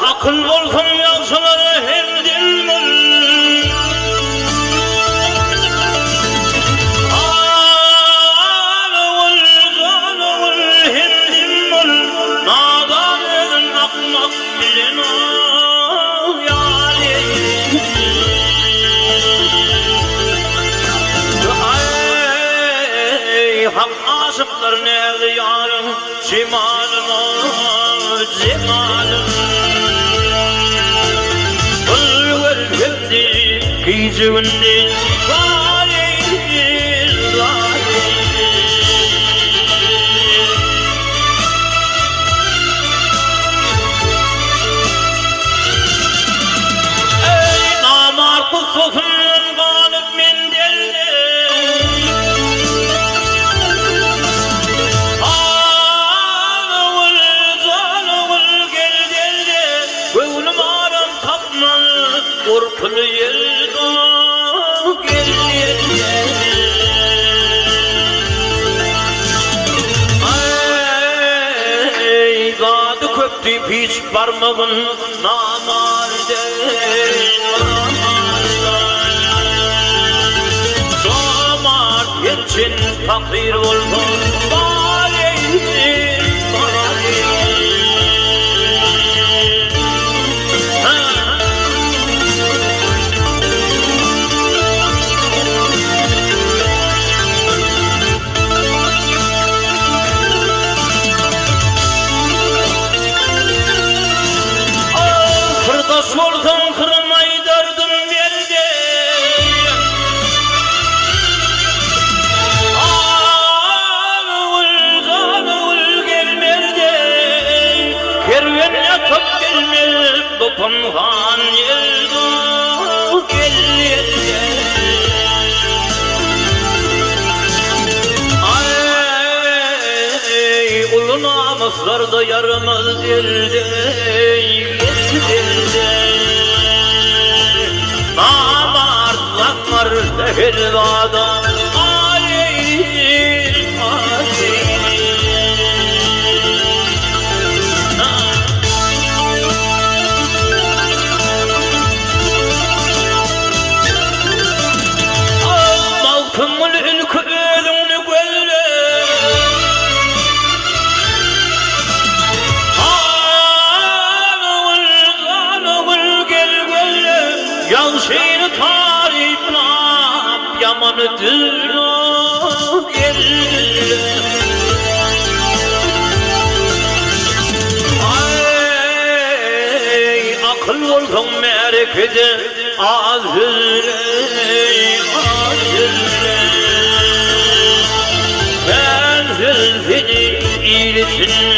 Akıl olsun yaksaları hem dilmül. Hak aşıklar nerede yarın cimalına cimalına Ölverdi giyceğinde zahir zahir Ey namar kususun galip min delde Korkulu yelda geldi Ay gadı köktü hiç parmağın namarde Somar için takdir oldu Soltan kırmayı derdim belde Ağıl gelmerde Kerven yatıp gelmez Dopanhan yerde Gellerde Ay ulu namuslarda yaramaz elde Namartlanlar helvada aleyh Maltımın ülkü ölümünü gölle Yalşehir tarifna yamanıdır Ay akıl oldum merkeze azire Ben zülfini iyilisini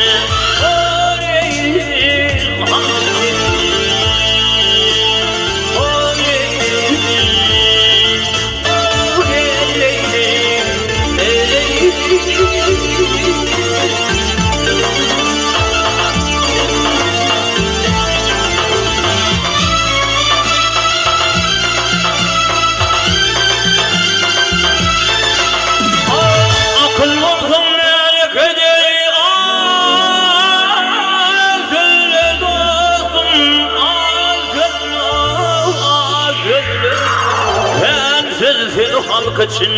halk için